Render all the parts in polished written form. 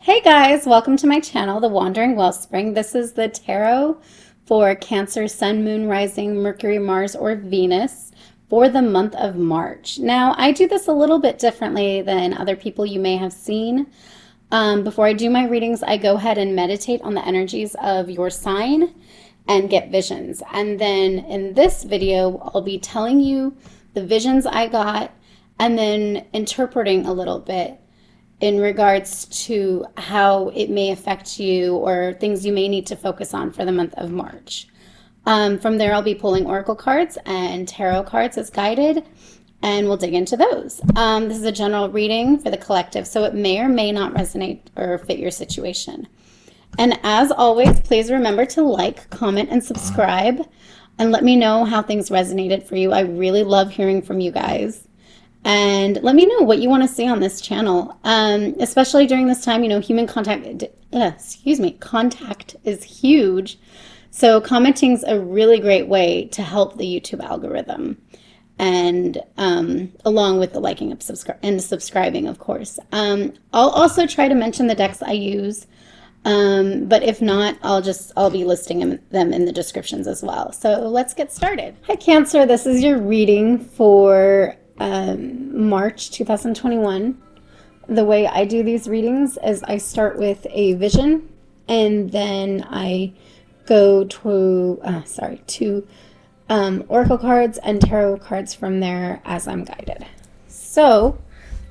Hey guys, welcome to my channel, The Wandering Wellspring. This is the tarot for Cancer, Sun, Moon, Rising, Mercury, Mars, or Venus for the month of March. Now, I do this a little bit differently than other people you may have seen. Before I do my readings, I go ahead and meditate on the energies of your sign and get visions. And then in this video, I'll be telling you the visions I got and then interpreting a little bit in regards to how it may affect you or things you may need to focus on for the month of March. From there, I'll be pulling oracle cards and tarot cards as guided, and we'll dig into those. This is a general reading for the collective, so it may or may not resonate or fit your situation. And as always, please remember to like, comment, and subscribe, and let me know how things resonated for you. I really love hearing from you guys. And let me know what you want to see on this channel, especially during this time. You know, human contact, contact is huge. So commenting's a really great way to help the YouTube algorithm, and along with the liking and subscribing, of course. I'll also try to mention the decks I use, but if not, I'll be listing them in the descriptions as well. So let's get started. Hi Cancer, this is your reading for March 2021. The way I do these readings is I start with a vision, and then I go to oracle cards and tarot cards from there as I'm guided. So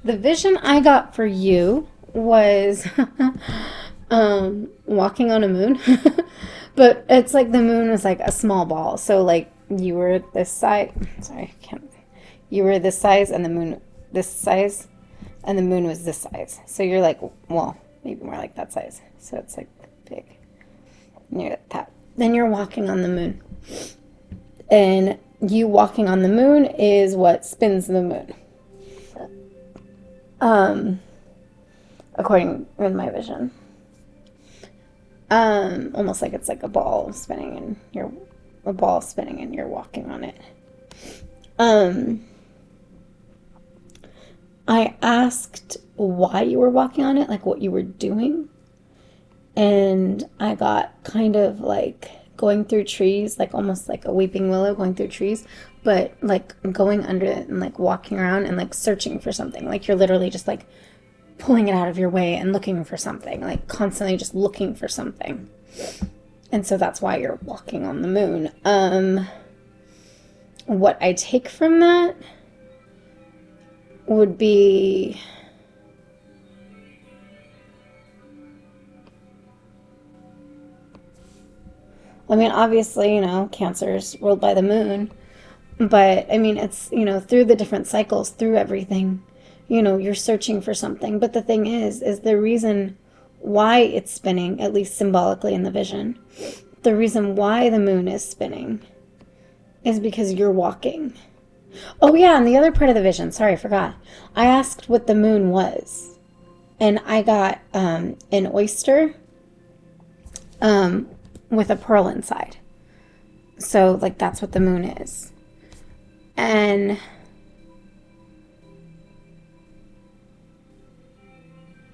the vision I got for you was walking on a moon. But it's like the moon was like a small ball, so like you were this size. You were this size and the moon this size, and the moon was this size. So you're like, well, maybe more like that size. So it's like big. Near that. Then you're walking on the moon. And you walking on the moon is what spins the moon. According with my vision. Almost like it's like a ball spinning and you're walking on it. I asked why you were walking on it, like what you were doing. And I got kind of like going through trees, like almost like a weeping willow going through trees, but like going under it and like walking around and like searching for something. Like you're literally just like pulling it out of your way and looking for something, like constantly just looking for something. And so that's why you're walking on the moon. What I take from that would be I mean, obviously, you know, Cancer's ruled by the moon, but I mean, it's, you know, through the different cycles, through everything, you know, you're searching for something. But the thing is the reason why it's spinning, at least symbolically in the vision, the reason why the moon is spinning is because you're walking. Oh yeah, and the other part of the vision, sorry, I forgot. I asked what the moon was, and I got an oyster with a pearl inside. So like that's what the moon is. And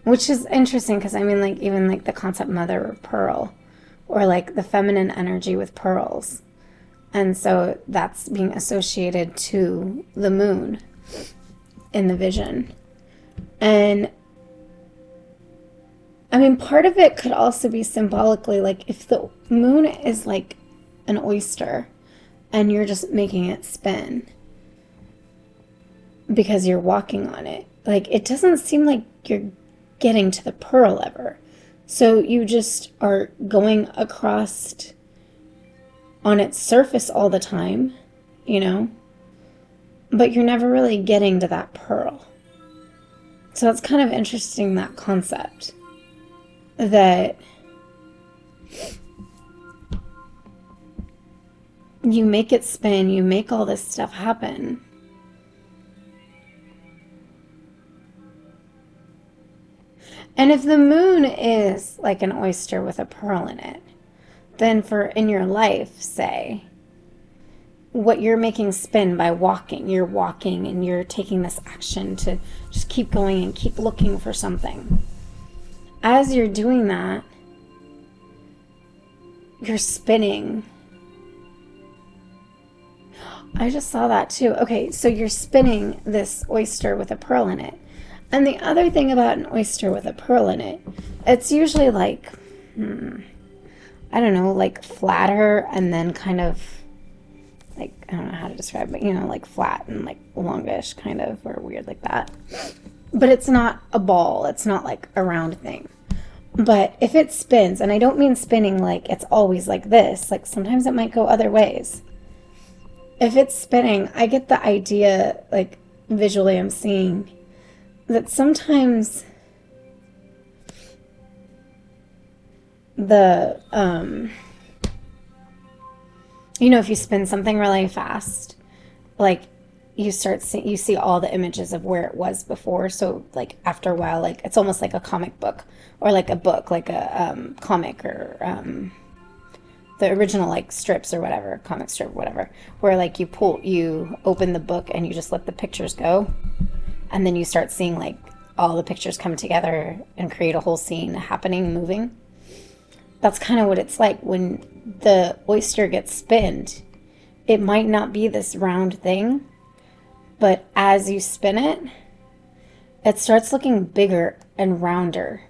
which is interesting because I mean, like even like the concept mother of pearl, or like the feminine energy with pearls. And so that's being associated to the moon in the vision. And I mean, part of it could also be symbolically, like if the moon is like an oyster and you're just making it spin because you're walking on it, like it doesn't seem like you're getting to the pearl ever. So you just are going across on its surface all the time, you know, but you're never really getting to that pearl. So it's kind of interesting, that concept that you make it spin, you make all this stuff happen, and if the moon is like an oyster with a pearl in it, then for in your life, say, what you're making spin by walking, you're walking and you're taking this action to just keep going and keep looking for something. as you're doing that, you're spinning. I just saw that too. Okay, so you're spinning this oyster with a pearl in it. And the other thing about an oyster with a pearl in it, it's usually like, I don't know, like flatter and then kind of like, I don't know how to describe it, you know, like flat and like longish kind of, or weird like that. But it's not a ball. It's not like a round thing. But if it spins, and I don't mean spinning like it's always like this, like sometimes it might go other ways. If it's spinning, I get the idea, like visually I'm seeing that sometimes the, you know, if you spin something really fast, like you see all the images of where it was before. So like after a while, like it's almost like a comic book or like a book, like a comic or the original like strips or whatever, comic strip, whatever, where like you open the book and you just let the pictures go. And then you start seeing like all the pictures come together and create a whole scene happening, moving. That's kind of what it's like when the oyster gets spinned. It might not be this round thing, but as you spin it, it starts looking bigger and rounder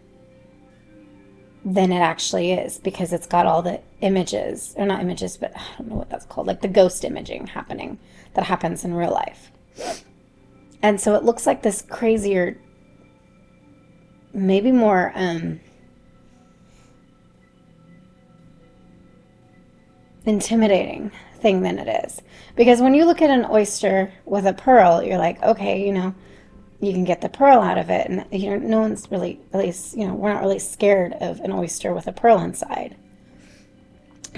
than it actually is, because it's got all the images, or not images, but I don't know what that's called, like the ghost imaging happening that happens in real life. And so it looks like this crazier, maybe more intimidating thing than it is. Because when you look at an oyster with a pearl, you're like, okay, you know, you can get the pearl out of it, and you know, no one's really, at least, you know, we're not really scared of an oyster with a pearl inside.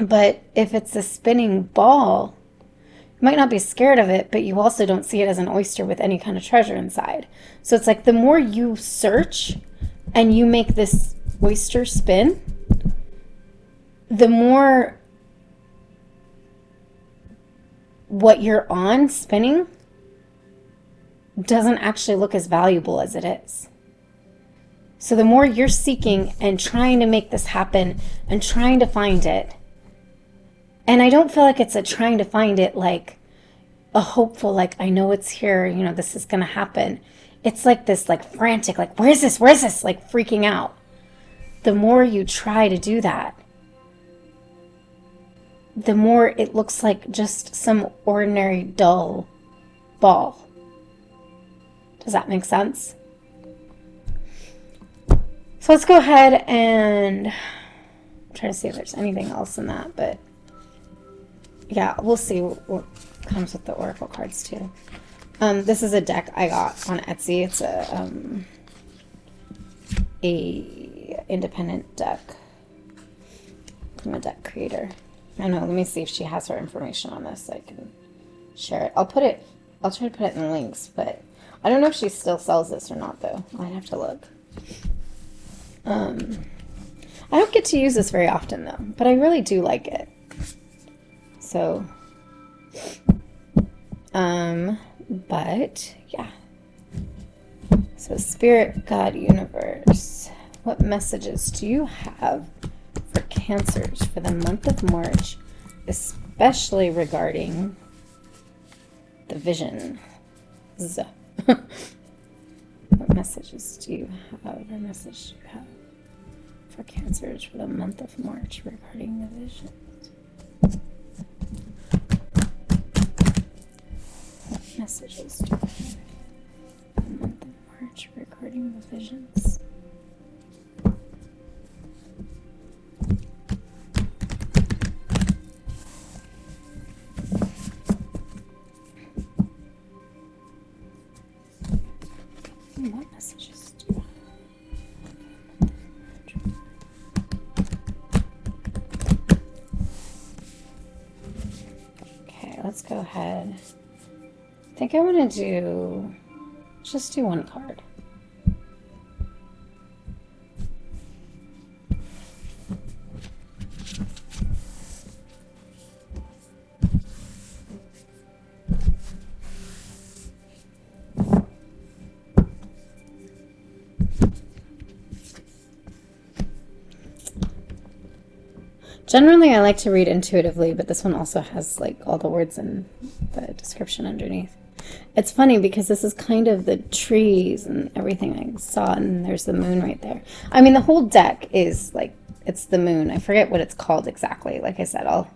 But if it's a spinning ball, you might not be scared of it, but you also don't see it as an oyster with any kind of treasure inside. So it's like the more you search and you make this oyster spin, the more what you're on spinning doesn't actually look as valuable as it is. So the more you're seeking and trying to make this happen and trying to find it, and I don't feel like it's a trying to find it like a hopeful, like I know it's here, you know, this is going to happen. It's like this, like frantic, like where is this, like freaking out. The more you try to do that, the more it looks like just some ordinary dull ball. Does that make sense? So let's go ahead and try to see if there's anything else in that, but yeah, we'll see what comes with the oracle cards too. This is a deck I got on Etsy. It's a independent deck from a deck creator. I don't know, let me see if she has her information on this so I can share it. I'll try to put it in the links, but I don't know if she still sells this or not though. I'd have to look. I don't get to use this very often though, but I really do like it. So, but yeah. So Spirit, God, Universe, what messages do you have for Cancers for the month of March, especially regarding the vision? What messages do you have, or message do you have for Cancers for the month of March regarding the vision? What messages do you have for the month of March regarding the visions? What messages do you have? Okay, let's go ahead. I think I want to just do one card. Generally, I like to read intuitively, but this one also has like all the words in the description underneath. It's funny because this is kind of the trees and everything I saw, and there's the moon right there. I mean, the whole deck is like, it's the moon. I forget what it's called exactly. Like I said, I'll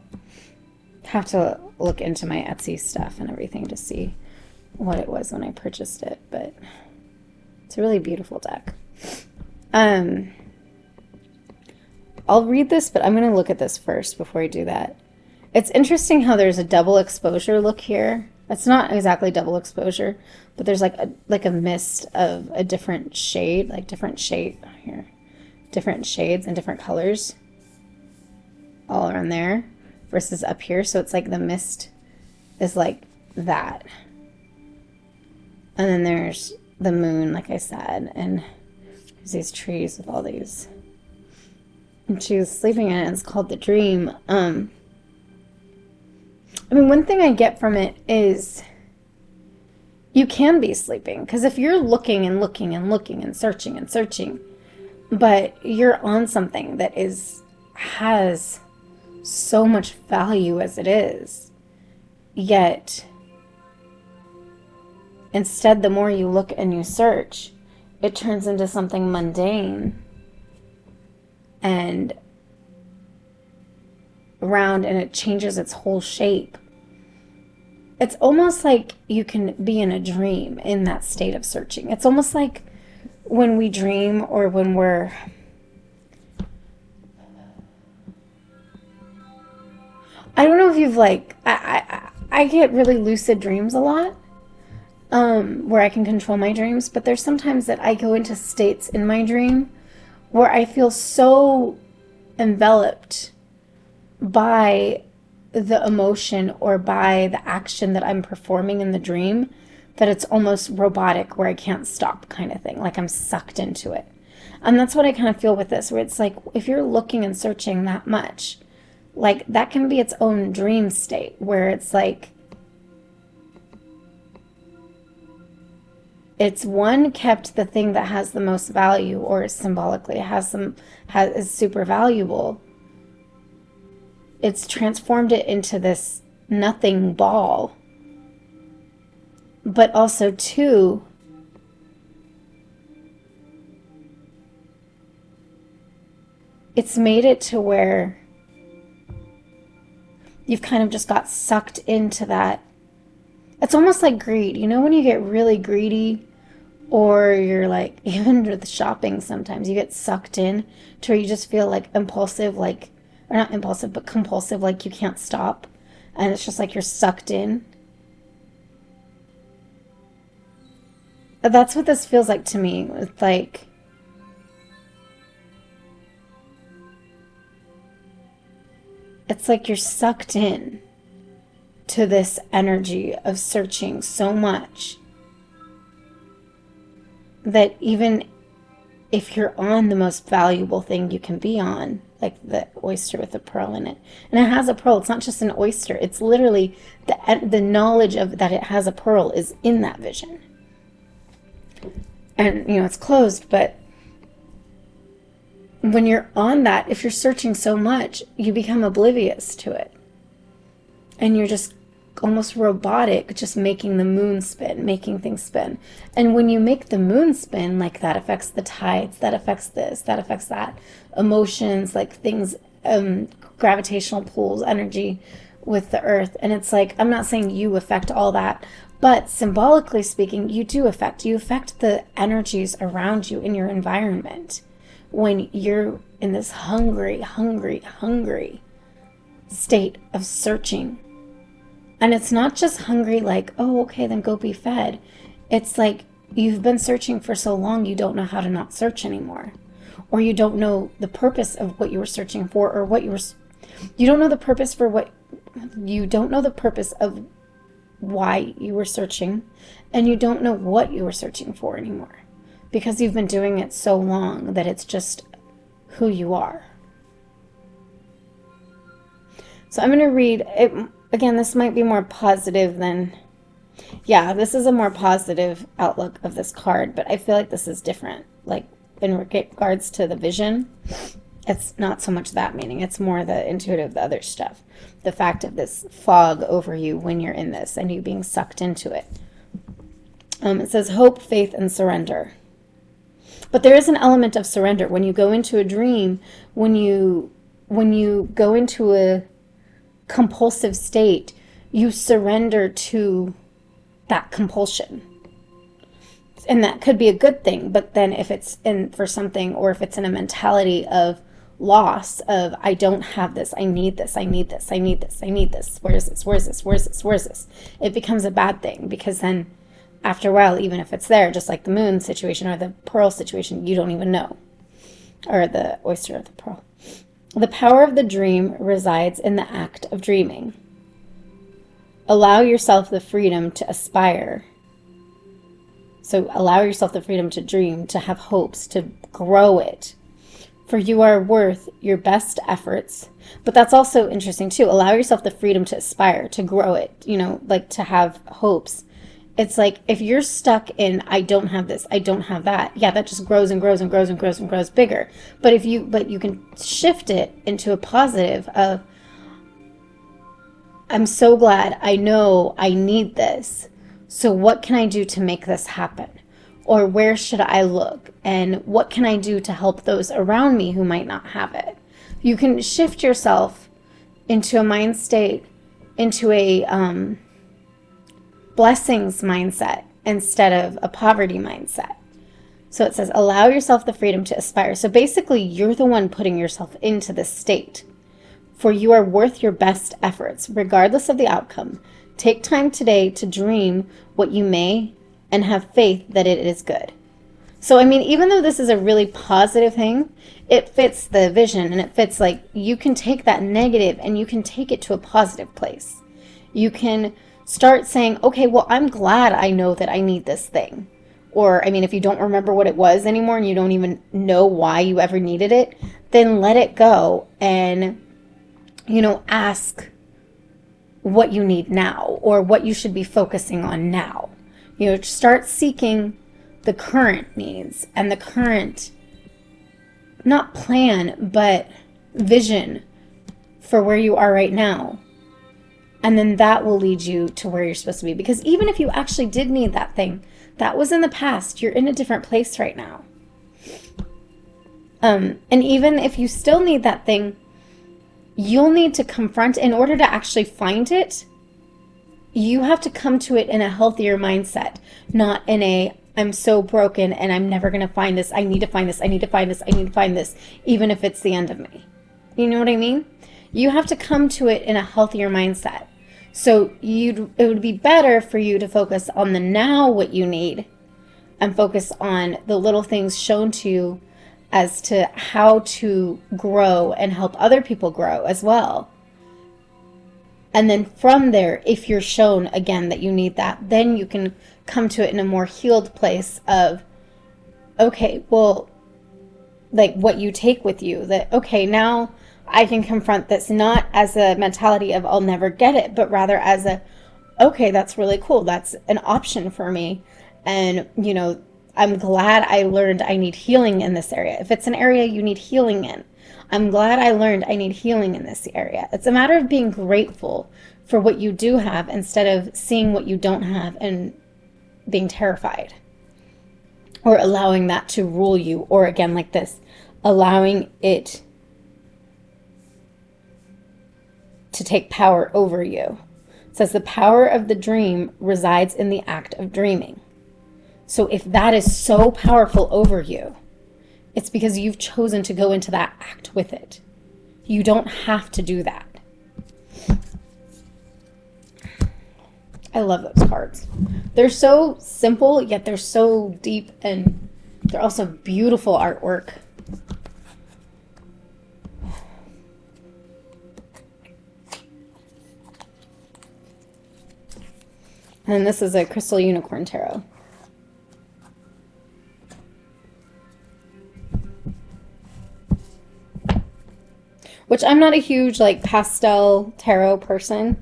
have to look into my Etsy stuff and everything to see what it was when I purchased it, but it's a really beautiful deck. I'll read this, but I'm going to look at this first before I do that. It's interesting how there's a double exposure look here. It's not exactly double exposure, but there's like a mist of a different shade, like different shade here, different shades and different colors all around there versus up here. So it's like the mist is like that. And then there's the moon, like I said, and there's these trees with all these. And she was sleeping in it, and it's called The Dream. I mean, one thing I get from it is you can be sleeping. Because if you're looking and looking and looking and searching, but you're on something that has so much value as it is, yet instead, the more you look and you search, it turns into something mundane and round, and it changes its whole shape. It's almost like you can be in a dream in that state of searching. It's almost like when we dream, or when we're I don't know if you've like I get really lucid dreams a lot, where I can control my dreams, but there's sometimes that I go into states in my dream where I feel so enveloped by the emotion or by the action that I'm performing in the dream that it's almost robotic, where I can't stop, kind of thing, like I'm sucked into it. And that's what I kind of feel with this, where it's like if you're looking and searching that much, like that can be its own dream state, where it's like it's one kept the thing that has the most value, or symbolically is super valuable. It's transformed it into this nothing ball. But also too, it's made it to where you've kind of just got sucked into that. It's almost like greed. You know when you get really greedy, or you're like, even with shopping, sometimes you get sucked in to where you just feel like impulsive, like, or not impulsive, but compulsive, like you can't stop. And it's just like you're sucked in. That's what this feels like to me. It's like you're sucked in to this energy of searching so much that even if you're on the most valuable thing you can be on, like the oyster with the pearl in it, and it has a pearl, it's not just an oyster, it's literally the knowledge of that it has a pearl is in that vision. And you know it's closed, but when you're on that, if you're searching so much, you become oblivious to it, and you're just almost robotic, just making the moon spin, making things spin. And when you make the moon spin, like that affects the tides, that affects this, that affects that, emotions, like things, gravitational pulls, energy with the earth. And it's like, I'm not saying you affect all that, but symbolically speaking, you affect the energies around you in your environment when you're in this hungry state of searching. And it's not just hungry like, oh, okay, then go be fed. It's like you've been searching for so long, you don't know how to not search anymore. Or you don't know the purpose of what you were searching for, or you don't know the purpose of why you were searching, and you don't know what you were searching for anymore. Because you've been doing it so long that it's just who you are. So I'm going to read it. Again, this might be more positive than, yeah, this is a more positive outlook of this card, but I feel like this is different. Like in regards to the vision, It's not so much that meaning. It's more the intuitive, the other stuff. The fact of this fog over you when you're in this and you being sucked into it. It says hope, faith, and surrender. But there is an element of surrender. When you go into a dream, when you go into a compulsive state, you surrender to that compulsion. And that could be a good thing, but then if it's in for something, or if it's in a mentality of loss, of I don't have this, I need this, I need this, I need this, I need this, where is this, where is this, where is this, where is this, it becomes a bad thing, because then after a while, even if it's there, just like the moon situation or the pearl situation, you don't even know, or the oyster or the pearl. The power of the dream resides in the act of dreaming. Allow yourself the freedom to aspire. So allow yourself the freedom to dream, to have hopes, to grow it. For you are worth your best efforts. But that's also interesting too. Allow yourself the freedom to aspire, to grow it, you know, like to have hopes. It's like if you're stuck in, I don't have this, I don't have that. Yeah, that just grows and grows and grows and grows and grows bigger. But you can shift it into a positive of, I'm so glad I know I need this. So what can I do to make this happen? Or where should I look? And what can I do to help those around me who might not have it? You can shift yourself into a mind state, into a blessings mindset instead of a poverty mindset. So it says, allow yourself the freedom to aspire. So basically, you're the one putting yourself into this state. For you are worth your best efforts, regardless of the outcome. Take time today to dream what you may and have faith that it is good. So, I mean, even though this is a really positive thing, it fits the vision, and it fits, like, you can take that negative and you can take it to a positive place. You can start saying, okay, well, I'm glad I know that I need this thing. Or, I mean, if you don't remember what it was anymore and you don't even know why you ever needed it, then let it go and, you know, ask what you need now, or what you should be focusing on now. You know, start seeking the current needs and the current, not plan, but vision for where you are right now. And then that will lead you to where you're supposed to be. Because even if you actually did need that thing, that was in the past. You're in a different place right now. And even if you still need that thing, you'll need to confront, in order to actually find it, you have to come to it in a healthier mindset, not in a, I'm so broken and I'm never going to find this. I need to find this. I need to find this. I need to find this, even if it's the end of me. You know what I mean? You have to come to it in a healthier mindset. So it would be better for you to focus on the now, what you need, and focus on the little things shown to you as to how to grow and help other people grow as well. And then from there, if you're shown again that you need that, then you can come to it in a more healed place of, okay, well, like what you take with you, that, okay, now I can confront this not as a mentality of I'll never get it, but rather as a, okay, that's really cool. That's an option for me. And, you know, I'm glad I learned I need healing in this area. If it's an area you need healing in, I'm glad I learned I need healing in this area. It's a matter of being grateful for what you do have instead of seeing what you don't have and being terrified, or allowing that to rule you. Or again, like this, allowing it to take power over you. It says the power of the dream resides in the act of dreaming. So if that is so powerful over you, it's because you've chosen to go into that act with it. You don't have to do that. I love those cards. They're so simple, yet they're so deep, and they're also beautiful artwork. And this is a Crystal Unicorn Tarot. Which I'm not a huge like pastel tarot person,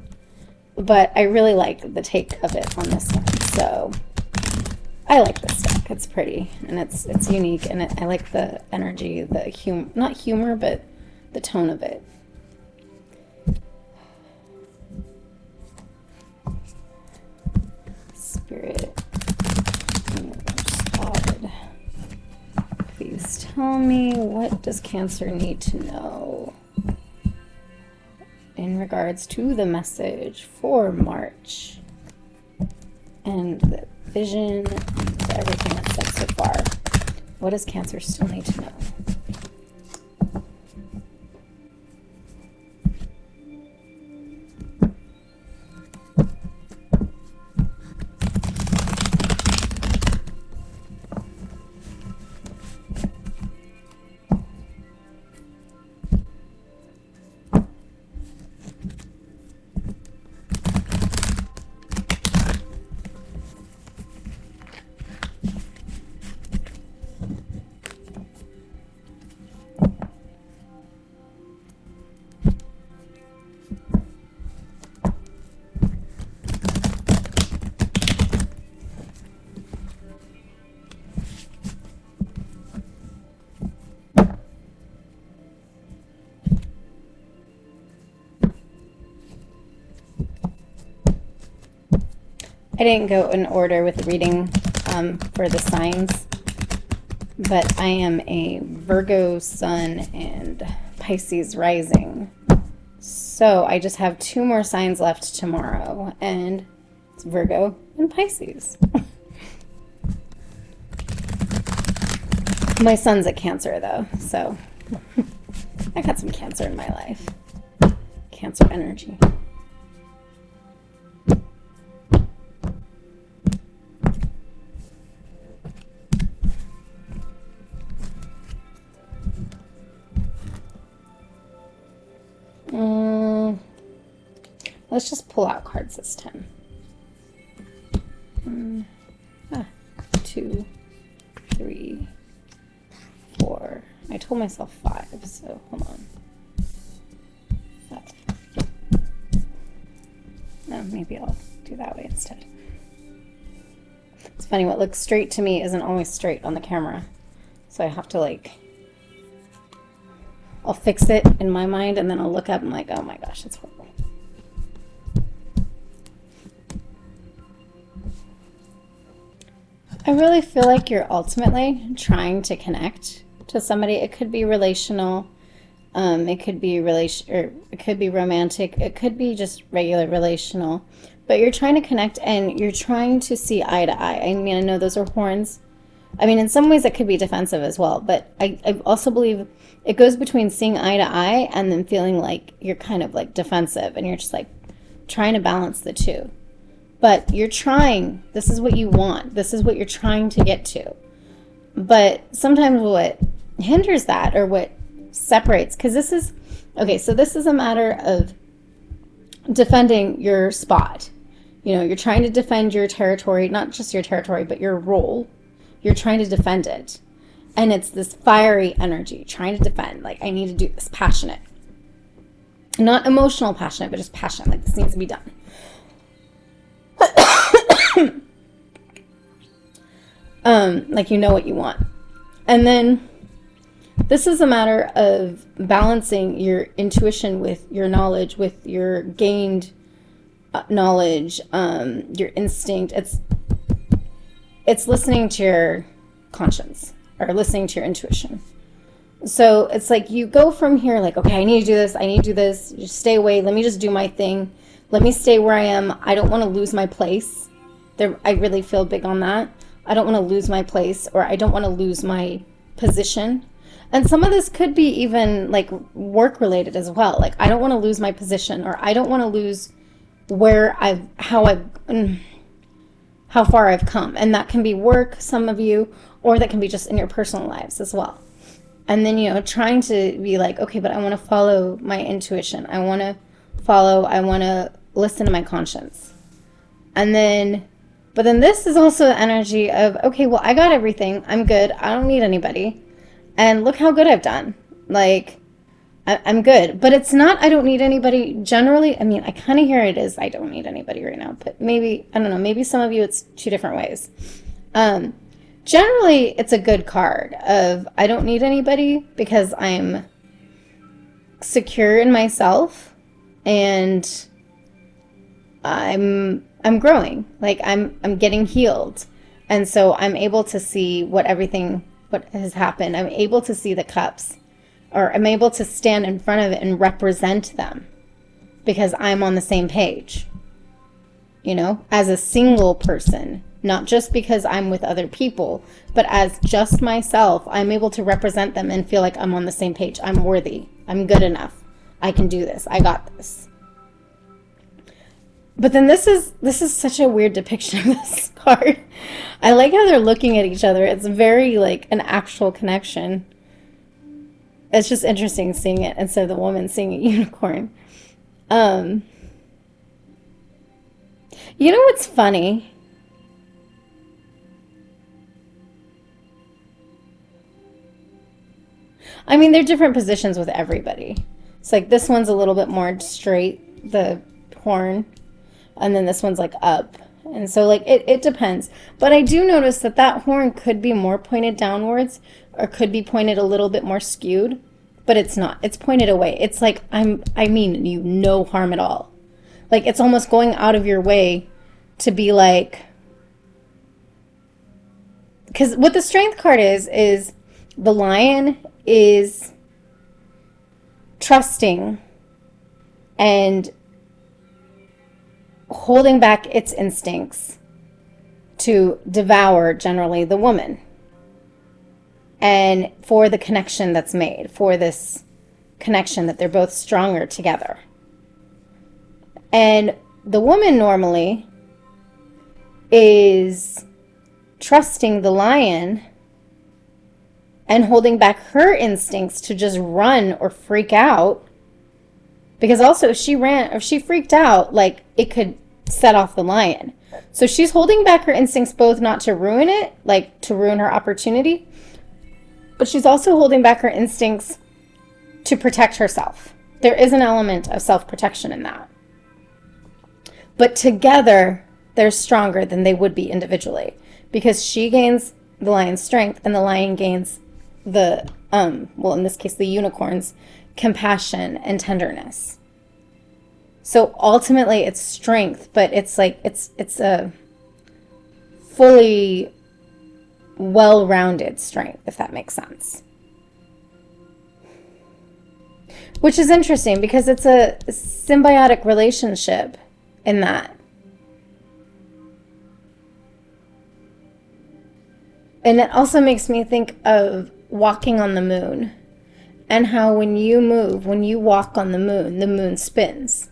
but I really like the take of it on this one. So I like this deck. It's pretty, and it's unique, and I like the energy, the not humor, but the tone of it. Spirit, God, please tell me, what does Cancer need to know in regards to the message for March and the vision, everything that's said so far. What does Cancer still need to know? I didn't go in order with the reading for the signs, but I am a Virgo sun and Pisces rising. So I just have 2 more signs left tomorrow, and it's Virgo and Pisces. My sun's a Cancer though, so I got some Cancer in my life. Cancer energy. Let's just pull out cards this time. 2, 3, 4. I told myself 5, so hold on. 5. No, maybe I'll do that way instead. It's funny, what looks straight to me isn't always straight on the camera. So I have to I'll fix it in my mind, and then I'll look up and oh my gosh, it's horrible. I really feel like you're ultimately trying to connect to somebody. It could be relational, it could be it could be romantic, it could be just regular relational, but you're trying to connect and you're trying to see eye to eye. I mean, I know those are horns. I mean, in some ways it could be defensive as well, but I also believe it goes between seeing eye to eye and then feeling like you're kind of defensive, and you're just trying to balance the two. But you're trying, this is what you want, this is what you're trying to get to. But sometimes what hinders that, or what separates, because this is, okay, so this is a matter of defending your spot. You know, you're trying to defend your territory, not just your territory, but your role. You're trying to defend it. And it's this fiery energy, trying to defend, I need to do this, passionate. Not emotional passionate, but just passionate, this needs to be done. You know what you want. And then this is a matter of balancing your intuition with your knowledge, with your gained knowledge, your instinct. It's listening to your conscience, or listening to your intuition. So it's you go from here okay, I need to do this, I need to do this, just stay away, let me just do my thing, let me stay where I am, I don't want to lose my place. I really feel big on that. I don't want to lose my place, or I don't want to lose my position. And some of this could be even work related as well. I don't want to lose my position, or I don't want to lose how far I've come. And that can be work, some of you, or that can be just in your personal lives as well. And then, trying to be okay, but I want to follow my intuition. I want to listen to my conscience. But then this is also the energy of, okay, well, I got everything. I'm good. I don't need anybody. And look how good I've done. I'm good. But it's not, I don't need anybody. Generally, I mean, I kind of hear it is, I don't need anybody right now. But maybe, I don't know, maybe some of you it's 2 different ways. generally it's a good card of I don't need anybody because I'm secure in myself and I'm growing. Like I'm getting healed. And so I'm able to see what has happened. I'm able to see the cups, or I'm able to stand in front of it and represent them because I'm on the same page, you know, as a single person, not just because I'm with other people, but as just myself. I'm able to represent them and feel like I'm on the same page. I'm worthy. I'm good enough. I can do this. I got this. But then this is such a weird depiction of this card. I like how they're looking at each other. It's very like an actual connection. It's just interesting seeing it instead of the woman seeing a unicorn. You know what's funny? I mean, they're different positions with everybody. It's like this one's a little bit more straight, the horn, and then this one's like up. And so like it depends. But I do notice that that horn could be more pointed downwards or could be pointed a little bit more skewed, but it's not. It's pointed away. It's like I mean you no harm at all. Like it's almost going out of your way to be like, because what the strength card is the lion is trusting and holding back its instincts to devour generally the woman, and for the connection that's made, for this connection that they're both stronger together. And the woman normally is trusting the lion and holding back her instincts to just run or freak out. Because also if she freaked out, like it could set off the lion. So she's holding back her instincts both not to ruin it, like to ruin her opportunity, but she's also holding back her instincts to protect herself. There is an element of self-protection in that. But together, they're stronger than they would be individually because she gains the lion's strength and the lion gains the, well, in this case, the unicorn's compassion and tenderness. So ultimately it's strength, but it's like it's a fully well-rounded strength, if that makes sense. Which is interesting because it's a symbiotic relationship in that. And it also makes me think of walking on the moon. And how when you move, when you walk on the moon spins.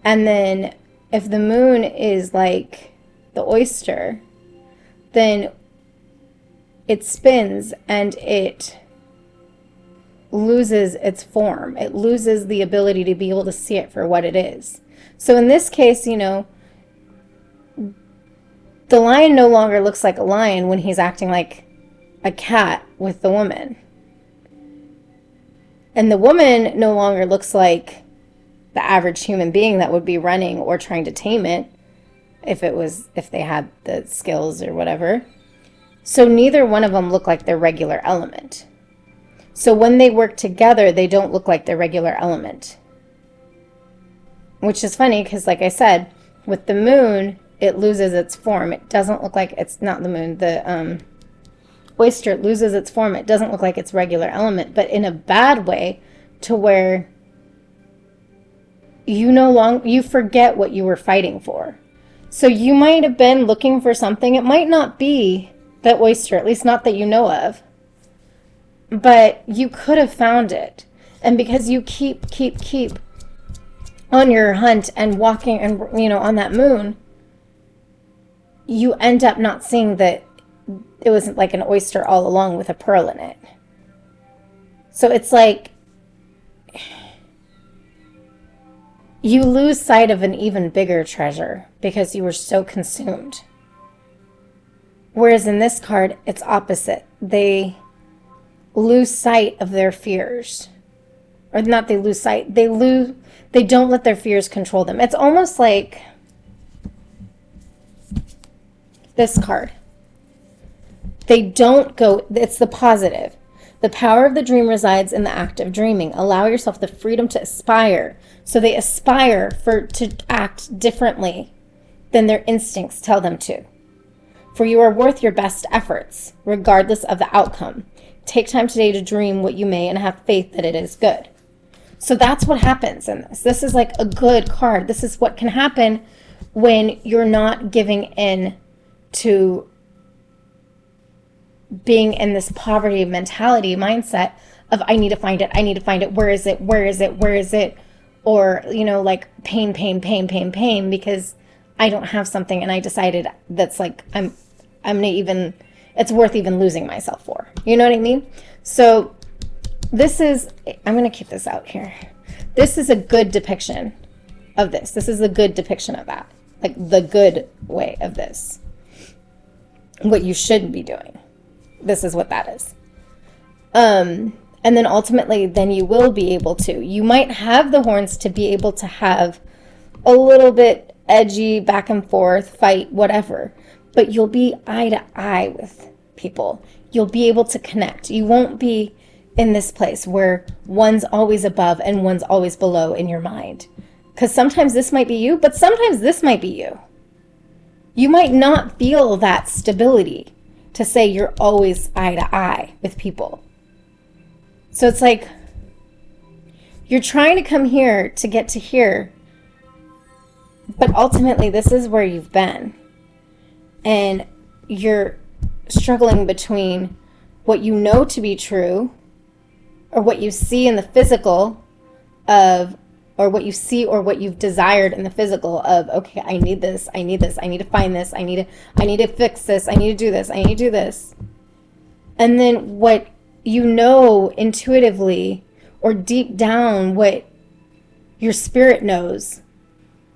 And then if the moon is like the oyster, then it spins and it loses its form. It loses the ability to be able to see it for what it is. So in this case, you know, the lion no longer looks like a lion when he's acting like a cat with the woman. And the woman no longer looks like the average human being that would be running or trying to tame it if they had the skills or whatever. So neither one of them look like their regular element. So when they work together, they don't look like their regular element. Which is funny because, like I said, with the moon, it loses its form. It doesn't look like it's not the moon. The oyster loses its form. It doesn't look like its regular element, but in a bad way, to where you forget what you were fighting for. So you might have been looking for something. It might not be that oyster, at least not that you know of, but you could have found it. And because you keep on your hunt and walking and, on that moon, you end up not seeing that it was like an oyster all along with a pearl in it. So it's like you lose sight of an even bigger treasure because you were so consumed. Whereas in this card, it's opposite. They lose sight of their fears. Or not they lose sight. They don't let their fears control them. It's almost like this card. They don't go, it's the positive. The power of the dream resides in the act of dreaming. Allow yourself the freedom to aspire. So they aspire to act differently than their instincts tell them to. For you are worth your best efforts, regardless of the outcome. Take time today to dream what you may and have faith that it is good. So that's what happens in this. This is like a good card. This is what can happen when you're not giving in to being in this poverty mentality mindset of I need to find it, where is it, or like pain because I don't have something and I decided that's like I'm gonna even, it's worth even losing myself for, you know what I mean? So this is, I'm gonna keep this out here. This is a good depiction of this. This is a good depiction of that, like the good way of this, what you should be doing. This is what that is. And then ultimately, then you will be able to. You might have the horns to be able to have a little bit edgy, back and forth, fight, whatever. But you'll be eye to eye with people. You'll be able to connect. You won't be in this place where one's always above and one's always below in your mind. Because sometimes this might be you, but sometimes this might be you. You might not feel that stability to say you're always eye to eye with people. So it's like you're trying to come here to get to here, but ultimately this is where you've been. And you're struggling between what you know to be true or what you see in the physical of, or what you see or what you've desired in the physical of, okay, I need this, I need to find this, I need to fix this, I need to do this, I need to do this. And then what you know intuitively or deep down, what your spirit knows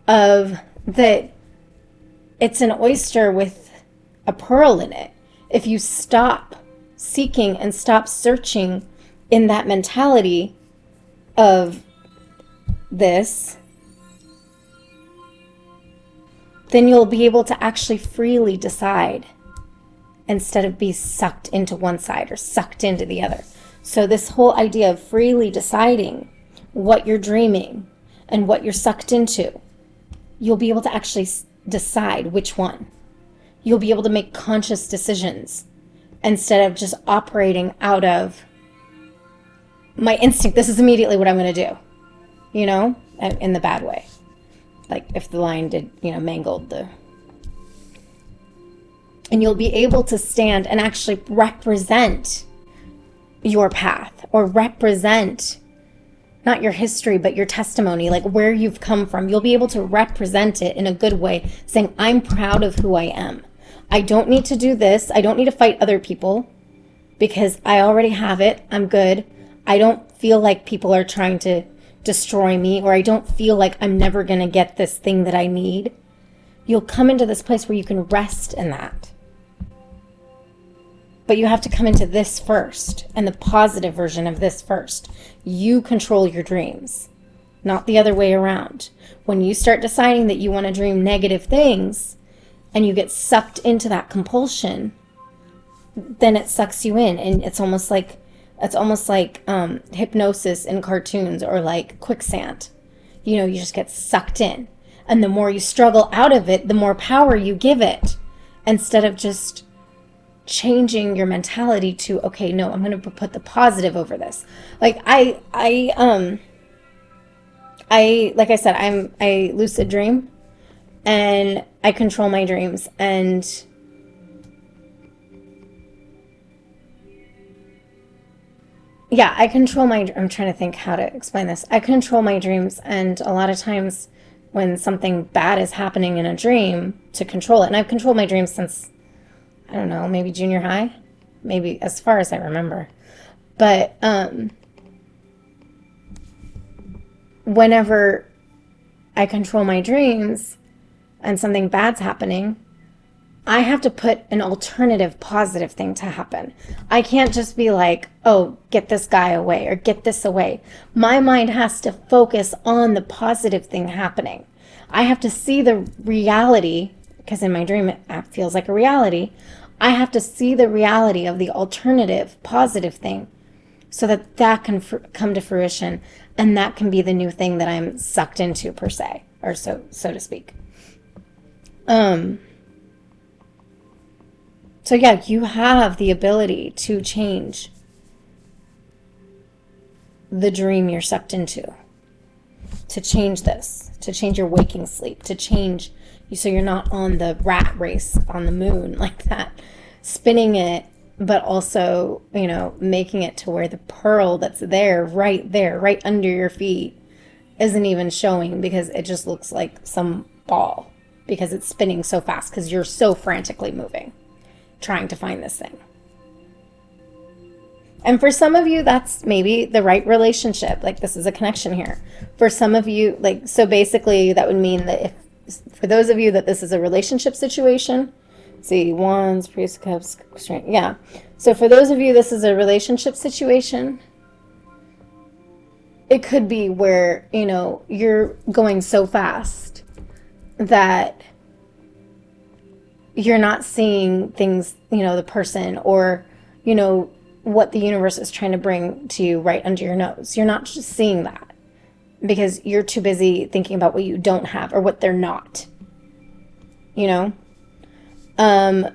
of, that it's an oyster with a pearl in it. If you stop seeking and stop searching in that mentality of this, then you'll be able to actually freely decide instead of be sucked into one side or sucked into the other. So this whole idea of freely deciding what you're dreaming and what you're sucked into, you'll be able to actually decide which one. You'll be able to make conscious decisions instead of just operating out of my instinct. This is immediately what I'm going to do. In the bad way. Like if the lion did, mangled the... And you'll be able to stand and actually represent your path, or represent not your history, but your testimony, like where you've come from. You'll be able to represent it in a good way, saying, I'm proud of who I am. I don't need to do this. I don't need to fight other people because I already have it. I'm good. I don't feel like people are trying to destroy me, or I don't feel like I'm never going to get this thing that I need. You'll come into this place where you can rest in that. But you have to come into this first, and the positive version of this first. You control your dreams, not the other way around. When you start deciding that you want to dream negative things and you get sucked into that compulsion, then it sucks you in, and it's almost like hypnosis in cartoons, or like quicksand. You just get sucked in. And the more you struggle out of it, the more power you give it, instead of just changing your mentality to, okay, no, I'm going to put the positive over this. Like like I said, I lucid dream and I control my dreams, and yeah, I control I'm trying to think how to explain this. I control my dreams, and a lot of times when something bad is happening in a dream, to control it. And I've controlled my dreams since, I don't know, maybe junior high, maybe as far as I remember. But whenever I control my dreams and something bad's happening, I have to put an alternative positive thing to happen. I can't just be like, oh, get this guy away or get this away. My mind has to focus on the positive thing happening. I have to see the reality, because in my dream it feels like a reality, I have to see the reality of the alternative, positive thing, so that that can come to fruition, and that can be the new thing that I'm sucked into, per se, or so to speak. So yeah, you have the ability to change the dream you're sucked into, to change this, to change your waking sleep, to change so you're not on the rat race on the moon like that, spinning it, but also, you know, making it to where the pearl that's there, right under your feet, isn't even showing, because it just looks like some ball, because it's spinning so fast, because you're so frantically moving, trying to find this thing. And for some of you, that's maybe the right relationship. Like, this is a connection here. For some of you, like, so basically that would mean that if, for those of you that this is a relationship situation, see, wands, priest of cups, strength, yeah. So for those of you, this is a relationship situation. It could be where, you know, you're going so fast that you're not seeing things, you know, the person, or, you know, what the universe is trying to bring to you right under your nose. You're not just seeing that because you're too busy thinking about what you don't have or what they're not, you know? And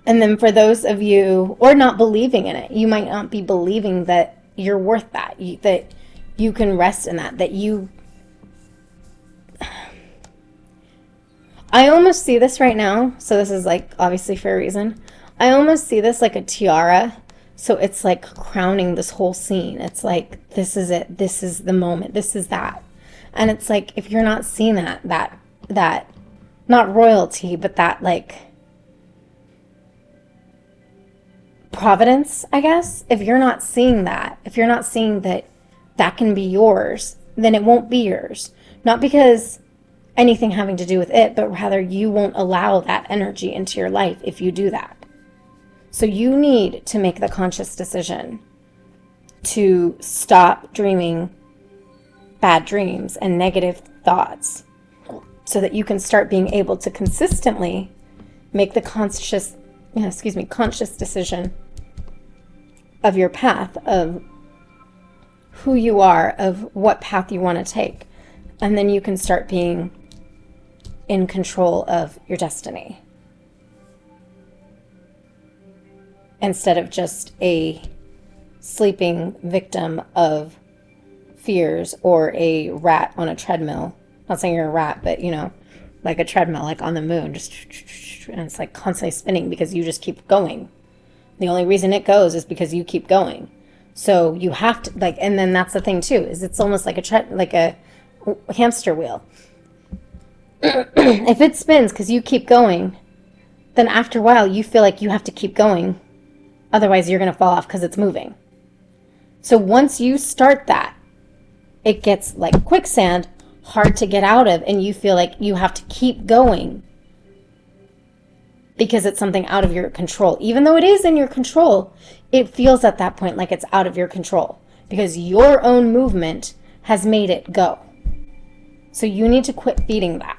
then for those of you, or not believing in it, you might not be believing that you're worth that, that you can rest in that you... I almost see this right now. So this is like obviously for a reason. I almost see this like a tiara. So it's like crowning this whole scene. It's like, this is it. This is the moment. This is that. And it's like, if you're not seeing that, not royalty, but that like providence, I guess. If you're not seeing that, if you're not seeing that that can be yours, then it won't be yours. Not because anything having to do with it, but rather you won't allow that energy into your life if you do that. So you need to make the conscious decision to stop dreaming bad dreams and negative thoughts, so that you can start being able to consistently make the conscious decision of your path, of who you are, of what path you want to take. And then you can start being in control of your destiny, instead of just a sleeping victim of fears, or a rat on a treadmill. Not saying you're a rat, but you know, like a treadmill, like on the moon, just, and it's like constantly spinning because you just keep going. The only reason it goes is because you keep going. So you have to, like, and then that's the thing too, is it's almost like a hamster wheel. If it spins because you keep going, then after a while you feel like you have to keep going. Otherwise, you're going to fall off because it's moving. So once you start that, it gets like quicksand, hard to get out of, and you feel like you have to keep going because it's something out of your control. Even though it is in your control, it feels at that point like it's out of your control because your own movement has made it go. So you need to quit feeding that.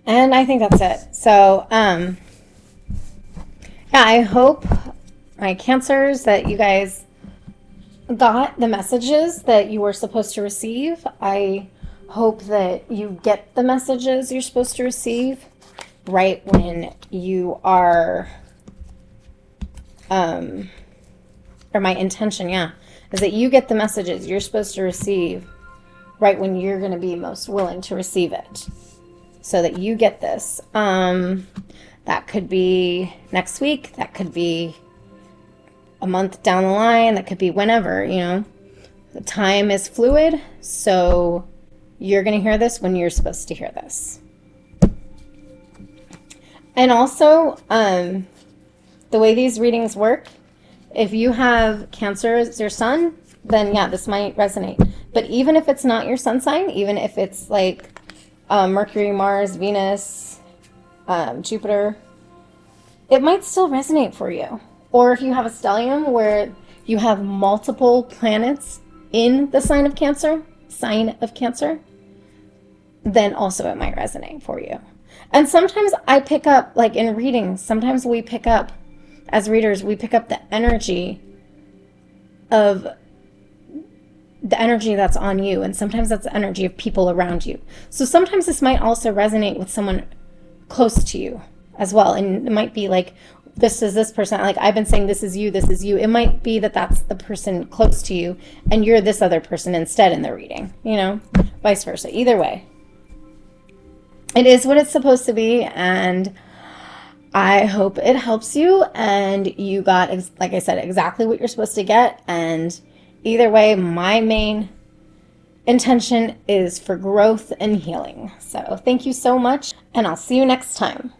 And I think that's it. So, yeah, I hope, my Cancers, that you guys got the messages that you were supposed to receive. I hope that you get the messages you're supposed to receive right when you are, or my intention, yeah, is that you get the messages you're supposed to receive right when you're going to be most willing to receive it, so that you get this. That could be next week. That could be a month down the line. That could be whenever, you know. The time is fluid, so you're going to hear this when you're supposed to hear this. And also, the way these readings work, if you have Cancer as your sun, then yeah, this might resonate. But even if it's not your sun sign, even if it's like Mercury, Mars, Venus, Jupiter, it might still resonate for you. Or if you have a stellium where you have multiple planets in the sign of Cancer, then also it might resonate for you. And sometimes I pick up, like in readings, sometimes we pick up, as readers, we pick up the energy that's on you, and sometimes that's the energy of people around you. So sometimes this might also resonate with someone close to you as well, and it might be like, this is this person, like I've been saying, this is you, this is you. It might be that that's the person close to you and you're this other person instead in the reading, you know, vice versa. Either way, it is what it's supposed to be, and I hope it helps you and you got, like I said, exactly what you're supposed to get. And either way, my main intention is for growth and healing. So thank you so much, and I'll see you next time.